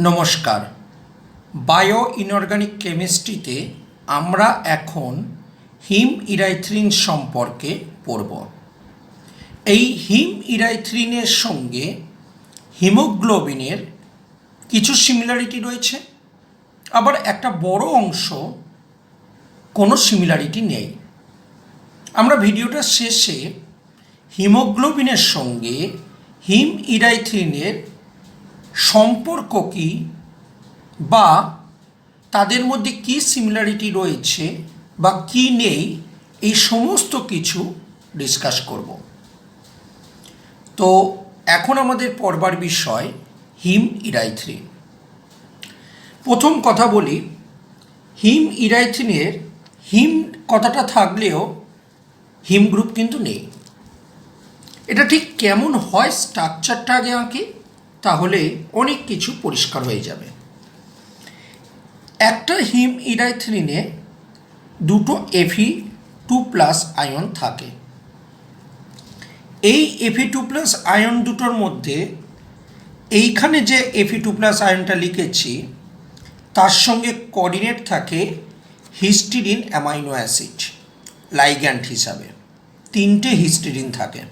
নমস্কার। Bio inorganic কেমিস্ট্রিতে আমরা এখন হিম ইরাইথ্রিন সম্পর্কে পড়ব। এই হিম ইরাইথ্রিনের সঙ্গে হিমোগ্লোবিনের কিছু সিমিলারিটি রয়েছে, আবার একটা বড় অংশ কোনো সিমিলারিটি নেই। আমরা ভিডিওটার শেষে হিমোগ্লোবিনের সঙ্গে হিম ইরাইথ্রিনের সম্পর্ক কী বা তাদের মধ্যে কী সিমিলারিটি রয়েছে বা কী নেই, এই সমস্ত কিছু ডিসকাস করব। তো এখন আমাদের পড়বার বিষয় হিম ইরাইথ্রিন। প্রথম কথা বলি, হিম ইরাইথ্রিনের হিম কথাটা থাকলেও হিম গ্রুপ কিন্তু নেই। এটা ঠিক কেমন হয় স্ট্রাকচারটা আগে আঁকি, তাহলে অনেক কিছু পরিষ্কার হয়ে যাবে। একটা হিম ইরাইথ্রিনে দুটো Fe2+ আয়ন থাকে। এই Fe2+ আয়ন দুটোর মধ্যে এইখানে যে Fe2+ আয়নটা লিখেছি তার সঙ্গে কোঅর্ডিনেট থাকে হিস্টিডিন অ্যামাইনো অ্যাসিড লাইগ্যান্ড হিসাবে। তিনটে হিস্টিডিন থাকে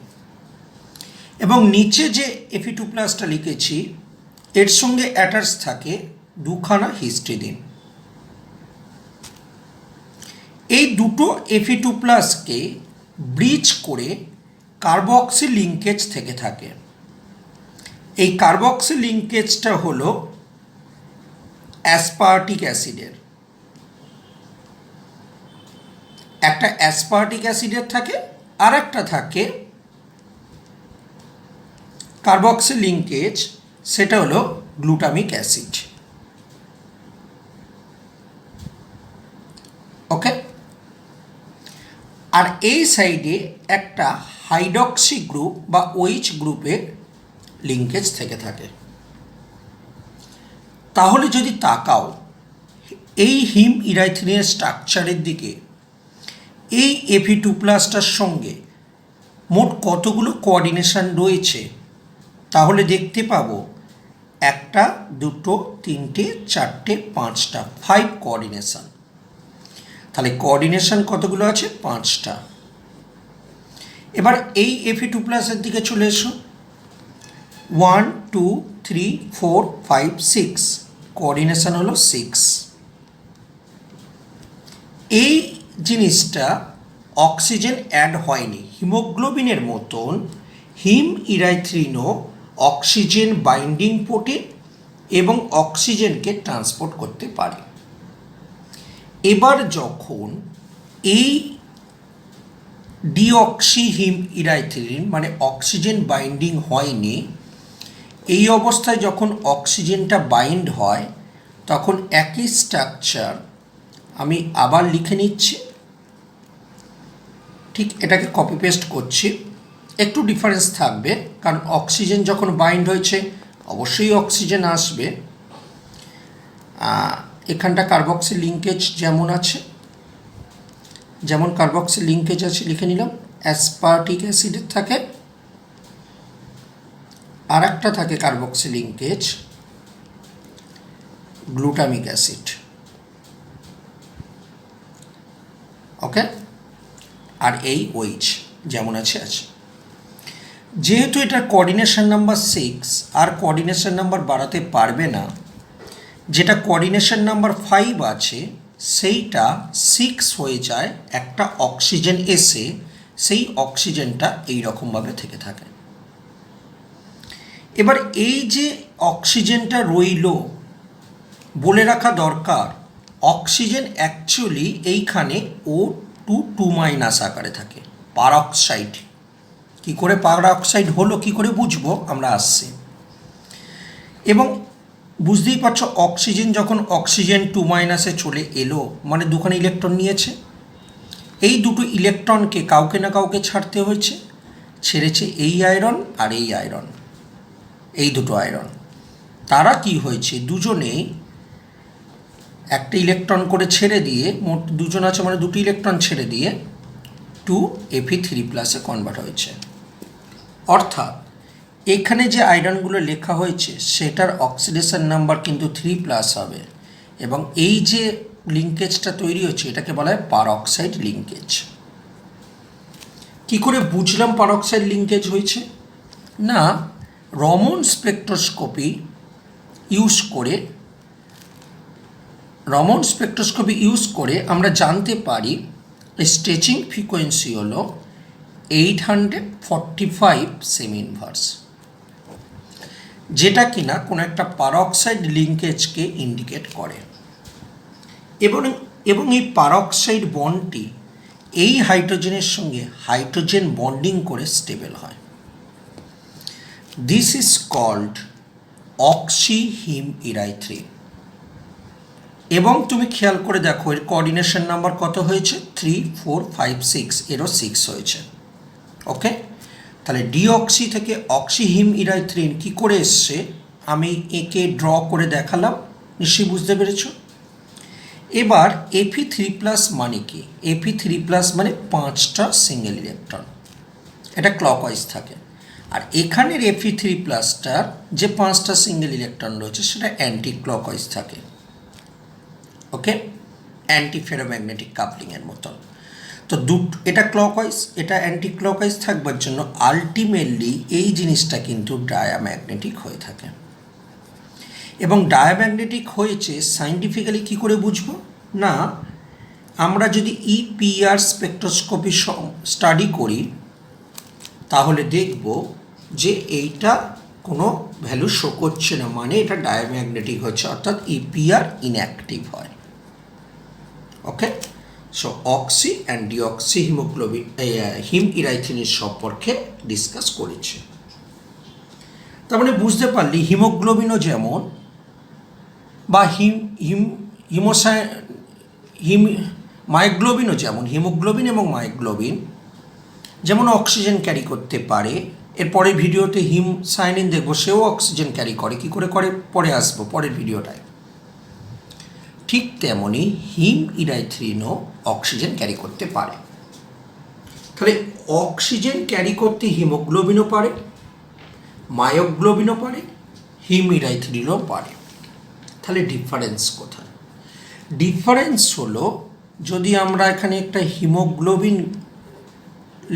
এবং নিচে যে Fe2+টা লিখেছি এর সঙ্গে অ্যাটাচ থাকে দুখানা হিস্টিডিন। এই দুটো Fe2+কে ব্রিজ করে কার্বক্সি লিঙ্কেজ থেকে থাকে। এই কার্বক্সি লিঙ্কেজটা হলো অ্যাসপার্টিক অ্যাসিডের। একটা অ্যাসপার্টিক অ্যাসিডের থাকে, আর একটা থাকে কার্বক্সি লিঙ্কেজ, সেটা হলো গ্লুটামিক অ্যাসিড। ওকে, আর এই সাইডে একটা হাইড্রক্সি গ্রুপ বা OH গ্রুপের লিঙ্কেজ থেকে থাকে। তাহলে যদি তাকাও এই হিম ইরাইথ্রিনের স্ট্রাকচারের দিকে, এই Fe2+টার সঙ্গে মোট কতগুলো কোঅর্ডিনেশন রয়েছে, তাহলে দেখতে পাবো একটা, দুটো, তিনটে, চারটে, পাঁচটা, 5 কোঅর্ডিনেশন। তাহলে কোঅর্ডিনেশন কতগুলো আছে? 5টা। এবার এই Fe2+এর দিকে চলে এসো। 1 2 3 4 5 6 কোঅর্ডিনেশন হলো 6। এই জিনিসটা অক্সিজেন অ্যাড হয়নি। হিমোগ্লোবিনের মতন হিম ইরাইথ্রিনও অক্সিজেন বাইন্ডিং প্রোটিন এবং অক্সিজেনকে ট্রান্সপোর্ট করতে পারে। এবার যখন এই ডিঅক্সি হিম ইরাইথ্রিন মানে অক্সিজেন বাইন্ডিং হয়নি, এই অবস্থায় যখন অক্সিজেনটা বাইন্ড হয় তখন একই স্ট্রাকচার আমি আবার লিখে নিচ্ছি। ঠিক এটাকে কপি পেস্ট করছি, একটু ডিফারেন্স থাকবে কারণ অক্সিজেন যখন বাইন্ড হয়েছে অবশ্যই অক্সিজেন আসবে। এখানটা কার্বক্সি লিঙ্কেজ যেমন আছে, যেমন কার্বক্সি লিঙ্কেজ আছে লিখে নিলাম। অ্যাসপার্টিক অ্যাসিডের থাকে, আর একটা থাকে কার্বক্সি লিঙ্কেজ গ্লুটামিক অ্যাসিড। ওকে, আর এই OH যেমন আছে আছে। যেহেতু এটা কোঅর্ডিনেশন নাম্বার 6 আর কোঅর্ডিনেশন নাম্বার বাড়াতে পারবে না, যেটা কোঅর্ডিনেশন নাম্বার 5 আছে সেইটা 6 হয়ে যায়, একটা অক্সিজেন এসে সেই অক্সিজেনটা এই রকমভাবে থেকে থাকে। এবার এই যে অক্সিজেনটা রইল, বলে রাখা দরকার অক্সিজেন অ্যাকচুয়ালি এইখানে O2 আকারে থাকে। পারঅক্সাইড কী করে পারঅক্সাইড হলো কী করে বুঝবো আমরা আসছি। এবং বুঝতেই পারছো অক্সিজেন যখন অক্সিজেন 2 চলে এলো মানে দুখানে ইলেকট্রন নিয়েছে। এই দুটো ইলেকট্রনকে কাউকে না কাউকে ছাড়তে হয়েছে, ছেড়েছে এই আয়রন আর এই আয়রন, এই দুটো আয়রন। তারা কি হয়েছে, দুজনেই একটা ইলেকট্রন করে ছেড়ে দিয়ে, মোট দুজন আছে মানে দুটো ইলেকট্রন ছেড়ে দিয়ে 2 Fe3+ কনভার্ট হয়েছে। অর্থাৎ এখানে যে আয়রনগুলো লেখা হয়েছে সেটার অক্সিডেশন নাম্বার কিন্তু 3+ হবে, এবং এই যে লিঙ্কেজটা তৈরি হচ্ছে এটাকে বলা হয় পারঅক্সাইড লিঙ্কেজ। কি করে বুঝলাম পারঅক্সাইড লিঙ্কেজ হয়েছে? না, রমন স্পেকট্রোস্কোপি ইউজ করে আমরা জানতে পারি স্ট্রেচিং ফ্রিকোয়েন্সি হলো 845 সেমি-ইনভার্স, যেটা কিনা কোনো একটা পারঅক্সাইড লিঙ্কেজকে ইন্ডিকেট করে। এবং এই পারঅক্সাইড বন্ডটি এই হাইড্রোজেনের সঙ্গে হাইড্রোজেন বন্ডিং করে স্টেবল হয়। This is called oxyhemerythrin. এবং তুমি খেয়াল করে দেখো এর কোঅর্ডিনেশন নাম্বার কত হয়েছে? 3, 4, 5, 6, এরও 6 হয়েছে। ওকে, তাহলে ডিঅক্সি থেকে অক্সিহিমইরাইথ্রিন কি করে এসছে আমি একে ড্র করে দেখালাম, নিশ্চয়ই বুঝতে পেরেছ। এবার Fe3+ মানে কি? Fe3+ মানে 5টা সিঙ্গেল ইলেকট্রন, এটা ক্লকওয়াইজ থাকে। আর এখানের Fe3+টার যে 5টা সিঙ্গেল ইলেকট্রন রয়েছে সেটা অ্যান্টি ক্লকওয়াইজ থাকে। ওকে, অ্যান্টি ফেরোম্যাগনেটিক কাপলিংয়ের মতন। তো এটা ক্লকওয়াইজ, এটা অ্যান্টি ক্লকওয়াইজ থাকবার জন্য আলটিমেটলি এই জিনিসটা কিন্তু ডায়াম্যাগনেটিক হয়ে থাকে। এবং ডায়াম্যাগনেটিক হয়েছে সায়েন্টিফিক্যালি কী করে বুঝবো? না, আমরা যদি ইপিআর স্পেকট্রোস্কোপি স্টাডি করি তাহলে দেখব যে এইটা কোনো ভ্যালু শো করছে না, মানে এটা ডায়াম্যাগনেটিক হচ্ছে, অর্থাৎ ইপিআর ইনঅ্যাক্টিভ হয়। ওকে, সো অক্সি অ্যান্ড ডিঅক্সি হিমইরাইথ্রিনের সম্পর্কে ডিসকাস করেছে। তার মানে বুঝতে পারলি হিমোগ্লোবিনও যেমন, বা মায়োগ্লোবিনও যেমন, হিমোগ্লোবিন এবং মায়োগ্লোবিন যেমন অক্সিজেন ক্যারি করতে পারে। এরপরের ভিডিওতে হিমসায়ানিন দেখবো, সেও অক্সিজেন ক্যারি করে। কী করে করে পরে আসবো পরের ভিডিওটায়। ঠিক তেমনই হিমইরাইথ্রিনও অক্সিজেন ক্যারি করতে পারে। তাহলে অক্সিজেন ক্যারি করতে হিমোগ্লোবিনও পারে, মায়োগ্লোবিনও পারে, হিমইরাইথ্রিনও পারে। তাহলে ডিফারেন্স কোথায়? ডিফারেন্স হলো, যদি আমরা এখানে একটা হিমোগ্লোবিন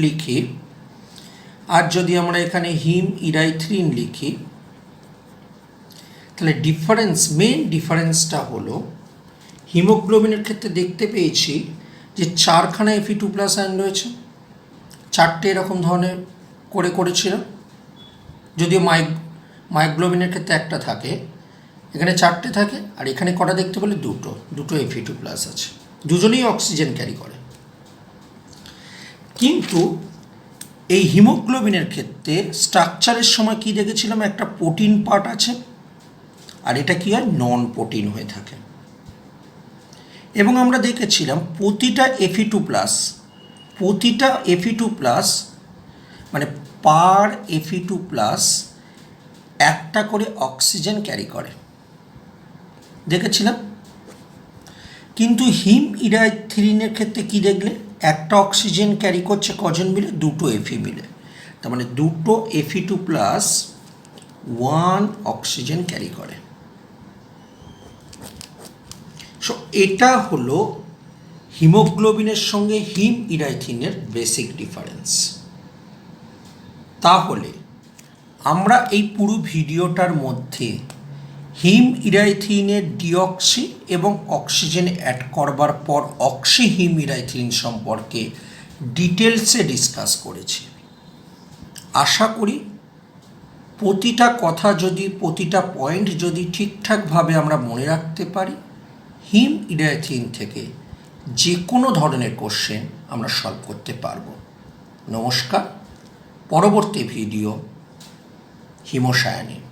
লিখি আর যদি আমরা এখানে হিমইরাইথ্রিন লিখি, তাহলে মেন ডিফারেন্সটা হলো হিমোগ্লোবিনের ক্ষেত্রে দেখতে পেয়েছি যে 4খানা Fe2+ আয়ন রয়েছে, 4টে এরকম ধরনের করেছিল। যদিও মায়োগ্লোবিনের ক্ষেত্রে একটা থাকে, এখানে 4টে থাকে, আর এখানে কটা দেখতে পেলে? দুটো Fe2+ আছে, দুজনেই অক্সিজেন ক্যারি করে। কিন্তু এই হিমোগ্লোবিনের ক্ষেত্রে স্ট্রাকচারের সময় কি দেখেছিলাম? একটা প্রোটিন পার্ট আছে, আর এটা কি হয়? নন প্রোটিন হয়ে থাকে। এবং আমরা দেখেছিলাম প্রতিটা Fe2+ মানে পার Fe2+ একটা করে অক্সিজেন ক্যারি করে, দেখেছিলাম। কিন্তু হিমইরাইথ্রিনের ক্ষেত্রে কি দেখলে? একটা অক্সিজেন ক্যারি করছে কজন মিলে? দুটো Fe মিলে। তার মানে দুটো Fe2+ 1 অক্সিজেন ক্যারি করে। সো এটা হলো হিমোগ্লোবিনের সঙ্গে হিমইরাইথ্রিনের বেসিক ডিফারেন্স। তাহলে আমরা এই পুরো ভিডিওটার মধ্যে হিমইরাইথ্রিনের ডিঅক্সি এবং অক্সিজেন অ্যাড করবার পর অক্সিহিমইরাইথ্রিন সম্পর্কে ডিটেলসে ডিসকাস করেছি। আশা করি প্রতিটা কথা প্রতিটা পয়েন্ট যদি ঠিকঠাকভাবে আমরা মনে রাখতে পারি, হিমইরাইথ্রিন থেকে যে কোনো ধরনের কোশ্চেন আমরা সলভ করতে পারবো। নমস্কার, পরবর্তী ভিডিও হিমসায়ানিন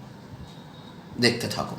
দেখতে থাকো।